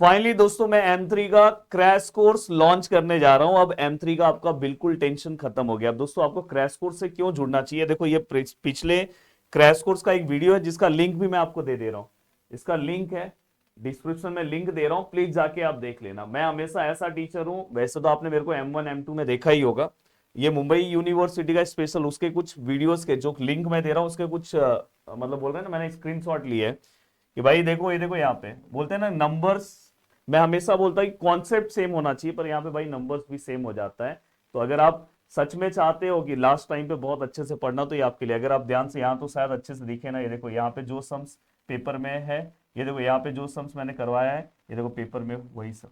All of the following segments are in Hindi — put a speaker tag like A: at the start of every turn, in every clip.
A: फाइनली दोस्तों मैं M3 का क्रैश कोर्स लॉन्च करने जा रहा हूं। अब M3 का आपका बिल्कुल टेंशन खत्म हो गया। अब दोस्तों आपको क्रैश कोर्स से क्यों जुड़ना चाहिए, देखो ये पिछले क्रैश कोर्स का एक वीडियो है जिसका लिंक भी मैं आपको दे दे रहा हूं। इसका लिंक है डिस्क्रिप्शन में, लिंक दे रहा हूं, प्लीज जाके आप देख लेना। मैं हमेशा ऐसा टीचर हूं, वैसे तो आपने मेरे को M1 M2 में देखा ही होगा। ये मुंबई यूनिवर्सिटी का स्पेशल उसके कुछ वीडियोस के जो लिंक मैं दे रहा हूं उसके कुछ मतलब बोल रहे हैं ना, मैंने स्क्रीनशॉट लिए है कि भाई देखो, ये देखो यहाँ पे बोलते हैं ना नंबर्स। मैं हमेशा बोलता हूँ कॉन्सेप्ट सेम होना चाहिए, पर यहाँ पे भाई नंबर्स भी सेम हो जाता है। तो अगर आप सच में चाहते हो कि लास्ट टाइम पे बहुत अच्छे से पढ़ना, तो ये आपके लिए। अगर आप ध्यान से यहाँ तो शायद अच्छे से दिखे ना, ये देखो यहाँ पे जो सम्स पेपर में है, ये देखो यहाँ पे जो सम्स मैंने करवाया है, ये देखो पेपर में वही सम।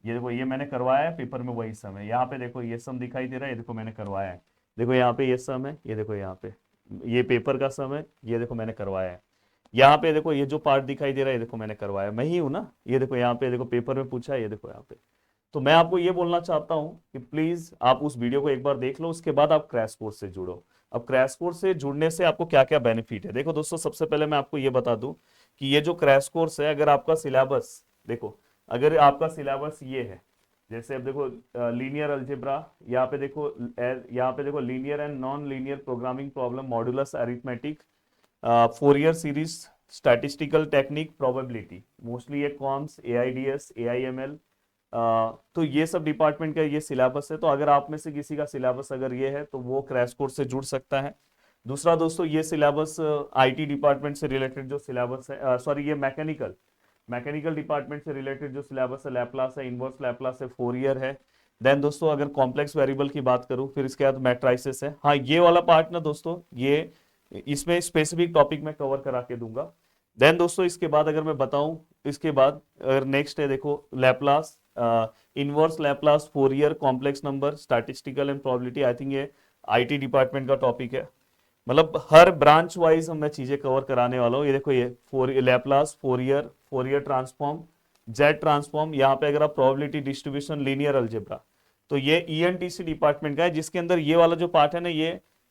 A: ये देखो ये मैंने करवाया है, पेपर में वही सम है। यहाँ पे देखो ये सम दिखाई दे रहा है, ये देखो मैंने करवाया है। देखो यहाँ पे ये सम है, ये देखो यहाँ पे ये पेपर का सम है, ये देखो मैंने करवाया है। यहाँ पे देखो ये जो पार्ट दिखाई दे रहा है, ये देखो मैंने करवाया, मैं ही हूं ना। ये देखो यहाँ पे देखो पेपर में पूछा है, ये देखो यहाँ पे। तो मैं आपको ये बोलना चाहता हूँ कि प्लीज आप उस वीडियो को एक बार देख लो, उसके बाद आप क्रैश कोर्स से जुड़ो। अब क्रैश कोर्स से जुड़ने से आपको क्या क्या बेनिफिट है, देखो दोस्तों, सबसे पहले मैं आपको ये बता दूं कि ये जो क्रैश कोर्स है, अगर आपका सिलेबस देखो, अगर आपका सिलेबस ये है, जैसे अब देखो लीनियर अलजेब्रा, यहाँ पे देखो linear and non linear programming problem, modulus arithmetic, Fourier series, statistical technique, probability, mostly ये कॉम्स, एआईडीएस, एआईएमएल। तो ये सब डिपार्टमेंट का ये सिलेबस है। तो अगर आप में से किसी का सिलेबस अगर ये है तो वो क्रैश कोर्स से जुड़ सकता है। दूसरा दोस्तों, ये सिलेबस आईटी डिपार्टमेंट से रिलेटेड जो सिलेबस है, सॉरी ये मैकेनिकल मैकेनिकल डिपार्टमेंट से रिलेटेड जो सिलेबस है, लैपलास है, इनवर्स लैपलास है, फोरियर है। देन दोस्तों अगर कॉम्प्लेक्स वेरिएबल की बात करूं, फिर इसके बाद मैट्राइसिस है। हाँ, ये वाला पार्ट ना दोस्तों, ये इसमें स्पेसिफिक टॉपिक में कवर करा के दूंगा। देन दोस्तों इसके बाद अगर मैं बताऊं, इसके बाद अगर नेक्स्ट है देखो Laplace, inverse Laplace, Fourier, complex number, statistical and probability. I think ये आईटी डिपार्टमेंट का टॉपिक है। मतलब हर ब्रांच वाइज हम मैं चीजें कवर कराने वाला हूँ। ये देखो ये Laplace, Fourier, Fourier transform, Z transform. यहाँ पे अगर आप प्रोबेबिलिटी डिस्ट्रीब्यूशन, लीनियर अलजेब्रा, तो ये ईएनटीसी डिपार्टमेंट का है, जिसके अंदर ये वाला जो पार्ट है ना,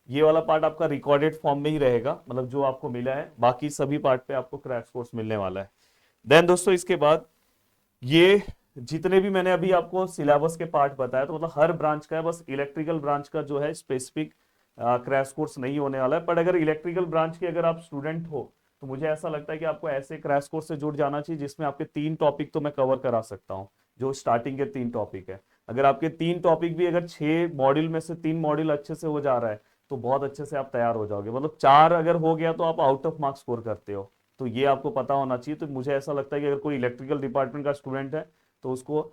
A: ये वाला पार्ट आपका रिकॉर्डेड फॉर्म में ही रहेगा, मतलब जो आपको मिला है। बाकी सभी पार्ट पे आपको क्रैश कोर्स मिलने वाला है। देन दोस्तों इसके बाद ये जितने भी मैंने अभी आपको सिलेबस के पार्ट बताया, तो मतलब हर ब्रांच का है, बस इलेक्ट्रिकल ब्रांच का जो है स्पेसिफिक क्रैश कोर्स नहीं होने वाला है। पर अगर इलेक्ट्रिकल ब्रांच के अगर आप स्टूडेंट हो, तो मुझे ऐसा लगता है कि आपको ऐसे क्रैश कोर्स से जुड़ जाना चाहिए जिसमें आपके 3 टॉपिक तो मैं कवर करा सकता हूँ, जो स्टार्टिंग के 3 टॉपिक है। अगर आपके 3 टॉपिक भी अगर 6 मॉड्यूल में से 3 मॉड्यूल अच्छे से हो जा रहा है, तो बहुत अच्छे से आप तैयार हो जाओगे। मतलब 4 अगर हो गया तो आप आउट ऑफ मार्क्स स्कोर करते हो। तो ये आपको पता होना चाहिए। तो मुझे ऐसा लगता है कि अगर कोई इलेक्ट्रिकल डिपार्टमेंट का स्टूडेंट है, तो उसको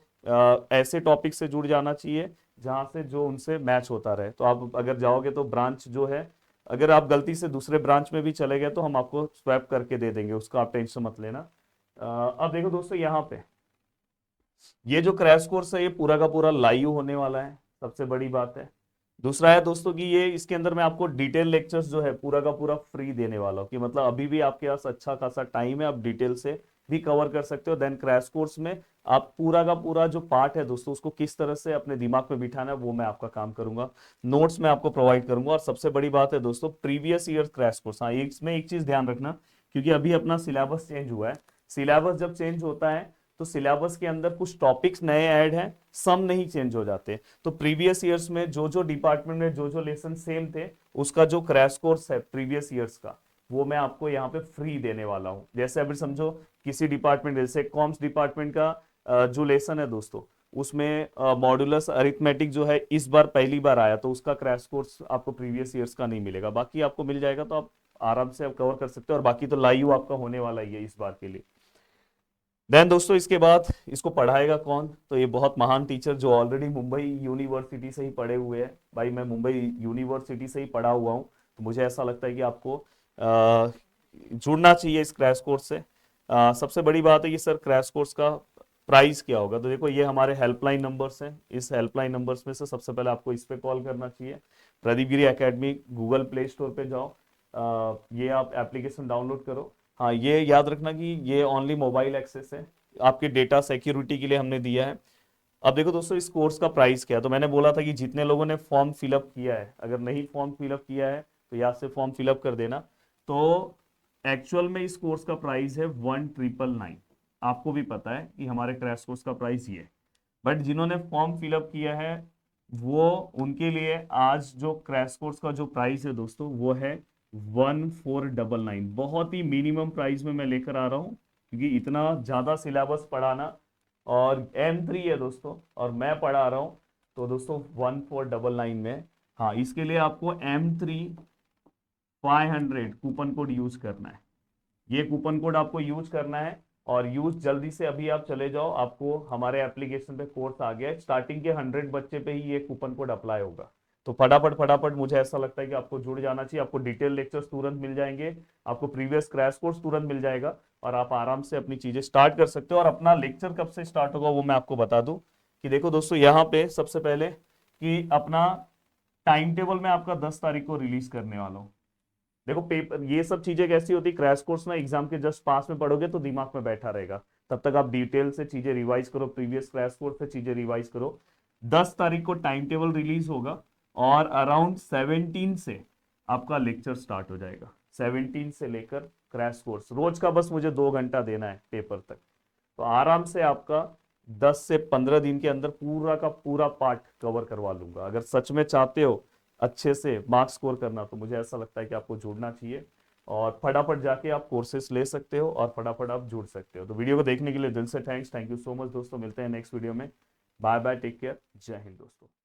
A: ऐसे टॉपिक से जुड़ जाना चाहिए जहां से जो उनसे मैच होता रहे। तो आप अगर जाओगे तो ब्रांच जो है, अगर आप गलती से दूसरे ब्रांच में भी चले गए तो हम आपको स्वैप करके दे देंगे, उसका आप टेंशन मत लेना। अब देखो दोस्तों, यहाँ पे ये जो क्रैश कोर्स है, ये पूरा का पूरा लाइव होने वाला है, सबसे बड़ी बात है। दूसरा है दोस्तों कि ये इसके अंदर मैं आपको डिटेल लेक्चर्स जो है पूरा का पूरा फ्री देने वाला हूँ, कि मतलब अभी भी आपके पास अच्छा खासा टाइम है, आप डिटेल से भी कवर कर सकते हो। देन क्रैश कोर्स में आप पूरा का पूरा जो पार्ट है दोस्तों, उसको किस तरह से अपने दिमाग में बिठाना है, वो मैं आपका काम करूंगा। नोट्स मैं आपको प्रोवाइड करूंगा। और सबसे बड़ी बात है दोस्तों, प्रीवियस ईयर क्रैश कोर्स। हाँ, इसमें एक चीज ध्यान रखना, क्योंकि अभी अपना सिलेबस चेंज हुआ है। सिलेबस जब चेंज होता है, तो सिलेबस के अंदर कुछ टॉपिक्स नए ऐड हैं, सम नहीं चेंज हो जाते। तो प्रीवियस ईयर्स में जो जो डिपार्टमेंट में जो जो लेसन सेम थे, उसका जो क्रैश कोर्स है प्रीवियस ईयर्स का, वो मैं आपको यहाँ पे फ्री देने वाला हूँ। जैसे अभी समझो किसी डिपार्टमेंट, जैसे कॉम्स डिपार्टमेंट का जो लेसन है दोस्तों, उसमें मॉड्यूलस अरिथमेटिक जो है इस बार पहली बार आया, तो उसका क्रैश कोर्स आपको प्रीवियस ईयर्स का नहीं मिलेगा, बाकी आपको मिल जाएगा। तो आप आराम से आप कवर कर सकते हो। और बाकी तो लाइव आपका होने वाला ही है इस बार के लिए। देन दोस्तों इसके बाद इसको पढ़ाएगा कौन, तो ये बहुत महान टीचर जो ऑलरेडी मुंबई यूनिवर्सिटी से ही पढ़े हुए हैं। भाई मैं मुंबई यूनिवर्सिटी से ही पढ़ा हुआ हूँ, तो मुझे ऐसा लगता है कि आपको जुड़ना चाहिए इस क्रैश कोर्स से। सबसे बड़ी बात है कि सर क्रैश कोर्स का प्राइस क्या होगा, तो देखो ये हमारे हेल्पलाइन नंबर्स हैं। इस हेल्पलाइन नंबर्स में से सबसे पहले आपको इस पे कॉल करना चाहिए। प्रदीप गिरी एकेडमी, गूगल प्ले स्टोर पे जाओ, ये आप एप्लीकेशन डाउनलोड करो। हाँ, ये याद रखना कि ये ओनली मोबाइल एक्सेस है, आपके डेटा सिक्योरिटी के लिए हमने दिया है। अब देखो दोस्तों, इस कोर्स का प्राइस क्या है, तो मैंने बोला था कि जितने लोगों ने फॉर्म फिलअप किया है, अगर नहीं फॉर्म फिलअप किया है तो याद से फॉर्म फिलअप कर देना। तो एक्चुअल में इस कोर्स का प्राइस है 1999। आपको भी पता है कि हमारे क्रैश कोर्स का प्राइस ये है, बट जिन्होंने फॉर्म फिलअप किया है वो, उनके लिए आज जो क्रैश कोर्स का जो प्राइस है दोस्तों वो है 1499। बहुत ही मिनिमम प्राइस में मैं लेकर आ रहा हूँ, क्योंकि इतना ज्यादा सिलेबस पढ़ाना, और M3 है दोस्तों और मैं पढ़ा रहा हूँ, तो दोस्तों 1499 में। हाँ, इसके लिए आपको M3 500 कूपन कोड यूज करना है। ये कूपन कोड आपको यूज करना है, और यूज जल्दी से अभी आप चले जाओ, आपको हमारे एप्लीकेशन पे कोर्स आ गया है, स्टार्टिंग के 100 बच्चे पे ही ये कूपन कोड अप्लाई होगा। तो फटाफट फटाफट, मुझे ऐसा लगता है कि आपको जुड़ जाना चाहिए। आपको डिटेल लेक्चर्स तुरंत मिल जाएंगे, आपको प्रीवियस क्रैश कोर्स तुरंत मिल जाएगा, और आप आराम से अपनी चीजें स्टार्ट कर सकते हो। और अपना लेक्चर कब से स्टार्ट होगा वो मैं आपको बता दूं, कि देखो दोस्तों यहाँ पे सबसे पहले कि अपना टाइम टेबल मैं आपका 10 तारीख को रिलीज करने वाला हूँ। देखो पेपर, ये सब चीजें कैसी होती है, क्रैश कोर्स ना एग्जाम के जस्ट पास में पढ़ोगे तो दिमाग में बैठा रहेगा, तब तक आप डिटेल से चीजें रिवाइज करो, प्रीवियस क्रैश कोर्स से चीजें रिवाइज करो। 10 तारीख को टाइम टेबल रिलीज होगा, और अराउंड 17 से आपका लेक्चर स्टार्ट हो जाएगा। 17 से लेकर क्रैश कोर्स रोज का बस मुझे 2 घंटा देना है पेपर तक, तो आराम से आपका 10 से 15 दिन के अंदर पूरा का पूरा पार्ट कवर करवा लूंगा। अगर सच में चाहते हो अच्छे से मार्क्स स्कोर करना, तो मुझे ऐसा लगता है कि आपको जुड़ना चाहिए, और फटाफट जाके आप कोर्सेस ले सकते हो और फटाफट आप जुड़ सकते हो। तो वीडियो को देखने के लिए दिल से थैंक यू सो मच दोस्तों, मिलते हैं नेक्स्ट वीडियो में। बाय बाय, टेक केयर, जय हिंद दोस्तों।